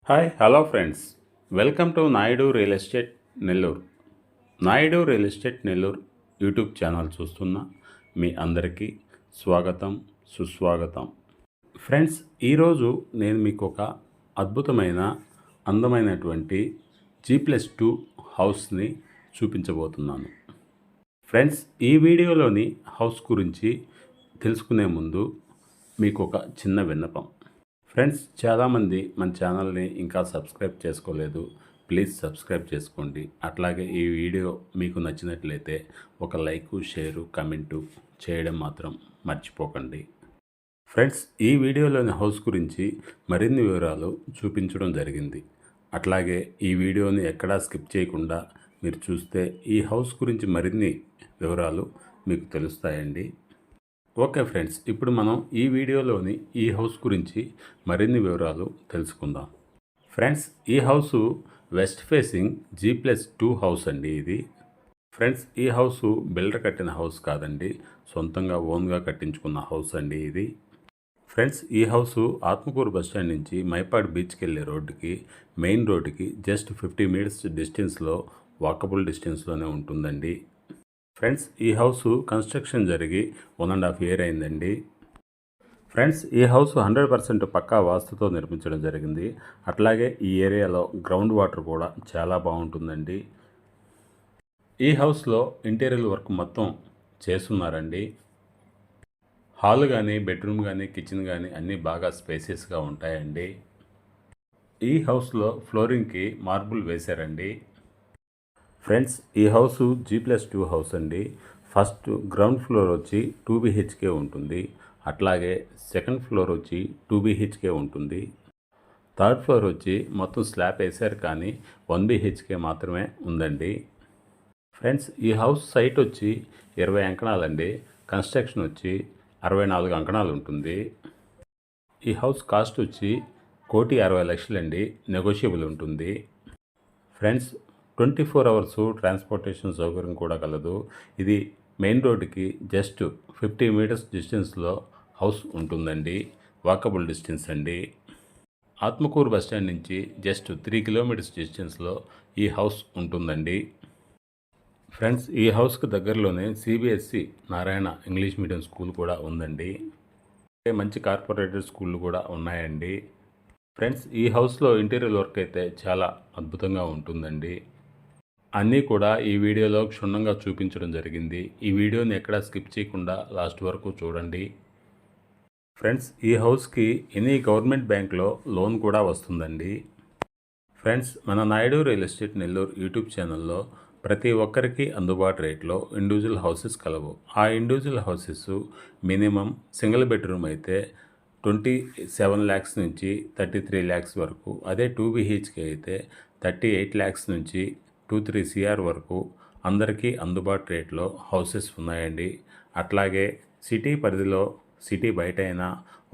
Hello friends. Welcome to Naidu real estate Nellore. Naidu real estate Nellore YouTube channel చూస్తున్న మీ అందరికీ స్వాగతం, సుస్వాగతం. ఫ్రెండ్స్, ఈరోజు నేను మీకు ఒక అద్భుతమైన, అందమైనటువంటి G+2 హౌస్ని చూపించబోతున్నాను. ఫ్రెండ్స్, ఈ వీడియోలోని హౌస్ గురించి తెలుసుకునే ముందు మీకు ఒక చిన్న విన్నపం. ఫ్రెండ్స్, చాలామంది మన ఛానల్ని ఇంకా సబ్స్క్రైబ్ చేసుకోలేదు. ప్లీజ్ సబ్స్క్రైబ్ చేసుకోండి. అట్లాగే ఈ వీడియో మీకు నచ్చినట్లయితే ఒక లైక్, షేరు, కమెంటు చేయడం మాత్రం మర్చిపోకండి. ఫ్రెండ్స్, ఈ వీడియోలోని హౌస్ గురించి మరిన్ని వివరాలు చూపించడం జరిగింది. అట్లాగే ఈ వీడియోని ఎక్కడా స్కిప్ చేయకుండా మీరు చూస్తే ఈ హౌస్ గురించి మరిన్ని వివరాలు మీకు తెలుస్తాయండి. ఓకే ఫ్రెండ్స్, ఇప్పుడు మనం ఈ వీడియోలోని ఈ హౌస్ గురించి మరిన్ని వివరాలు తెలుసుకుందాం. ఫ్రెండ్స్, ఈ house west facing G+2 house అండి ఇది. ఫ్రెండ్స్, ఈ హౌసు బిల్డర్ కట్టిన హౌస్ కాదండి, సొంతంగా ఓన్గా కట్టించుకున్న హౌస్ అండి ఇది. ఫ్రెండ్స్, ఈ హౌసు ఆత్మకూరు బస్టాండ్ నుంచి మైపాడ్ బీచ్కి వెళ్ళే రోడ్డుకి, మెయిన్ రోడ్డుకి జస్ట్ 50 మీటర్స్ డిస్టెన్స్లో, వాకబుల్ డిస్టెన్స్లోనే ఉంటుందండి. ఫ్రెండ్స్, ఈ హౌసు కన్స్ట్రక్షన్ జరిగి 1.5 year అయిందండి. ఫ్రెండ్స్, ఈ హౌస్ 100% పక్కా వాస్తుతో నిర్మించడం జరిగింది. అట్లాగే ఈ ఏరియాలో గ్రౌండ్ వాటర్ కూడా చాలా బాగుంటుందండి. ఈ హౌస్లో ఇంటీరియర్ వర్క్ మొత్తం చేస్తున్నారండి. హాల్ కానీ, బెడ్రూమ్ కానీ, కిచెన్ కానీ అన్నీ బాగా స్పేసియస్గా ఉంటాయండి. ఈ హౌస్లో ఫ్లోరింగ్కి మార్బుల్ వేశారండి. ఫ్రెండ్స్, ఈ హౌసు G+2 హౌస్ అండి. ఫస్ట్ గ్రౌండ్ ఫ్లోర్ వచ్చి 2 BHK ఉంటుంది. అట్లాగే సెకండ్ ఫ్లోర్ వచ్చి 2 BHK ఉంటుంది. థర్డ్ ఫ్లోర్ వచ్చి మొత్తం స్లాబ్ వేశారు కానీ 1 BHK మాత్రమే ఉందండి. ఫ్రెండ్స్, ఈ హౌస్ సైట్ వచ్చి 20 అంకణాలండి. కన్స్ట్రక్షన్ వచ్చి 64 అంకణాలు ఉంటుంది. ఈ హౌస్ కాస్ట్ వచ్చి 1,60,00,000 అండి. నెగోషియబుల్ ఉంటుంది. ఫ్రెండ్స్, 24 hours ట్రాన్స్పోర్టేషన్ సౌకర్యం కూడా కలదు. ఇది మెయిన్ రోడ్డుకి జస్ట్ 50 మీటర్స్ డిస్టెన్స్లో హౌస్ ఉంటుందండి. వాకబుల్ డిస్టెన్స్ అండి. ఆత్మకూరు బస్టాండ్ నుంచి జస్ట్ 3 kilometers డిస్టెన్స్లో ఈ హౌస్ ఉంటుందండి. ఫ్రెండ్స్, ఈ హౌస్కి దగ్గరలోనే CBSE Narayana English medium school కూడా ఉందండి. మంచి కార్పొరేటెడ్ స్కూళ్ళు కూడా ఉన్నాయండి. ఫ్రెండ్స్, ఈ హౌస్లో ఇంటీరియర్ వర్క్ అయితే చాలా అద్భుతంగా ఉంటుందండి. అన్నీ కూడా ఈ వీడియోలో క్షుణ్ణంగా చూపించడం జరిగింది. ఈ వీడియోని ఎక్కడా స్కిప్ చేయకుండా లాస్ట్ వరకు చూడండి. ఫ్రెండ్స్, ఈ హౌస్కి ఎనీ గవర్నమెంట్ బ్యాంక్లో లోన్ కూడా వస్తుందండి. ఫ్రెండ్స్, మన Naidu real estate Nellore YouTube ఛానల్లో ప్రతి ఒక్కరికి అందుబాటు రేట్లో ఇండివిజువల్ హౌసెస్ కలవు. ఆ individual houses minimum single bedroom అయితే 27 lakhs నుంచి 33 lakhs వరకు, అదే 2 BHK అయితే 38 lakhs నుంచి 2-3 CR వరకు అందరికీ అందుబాటు రేట్లో హౌసెస్ ఉన్నాయండి. అట్లాగే సిటీ పరిధిలో, సిటీ బయట అయినా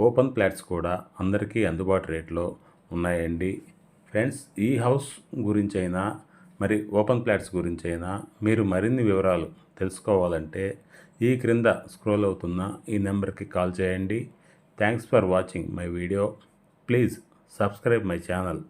ఓపెన్ ఫ్లాట్స్ కూడా అందరికీ అందుబాటు రేట్లో ఉన్నాయండి. ఫ్రెండ్స్, ఈ హౌస్ గురించి అయినా, మరి ఓపెన్ ఫ్లాట్స్ గురించి అయినా మీరు మరిన్ని వివరాలు తెలుసుకోవాలంటే ఈ క్రింద స్క్రోల్ అవుతున్న ఈ నెంబర్కి కాల్ చేయండి. Thanks for watching my video. Please subscribe my channel.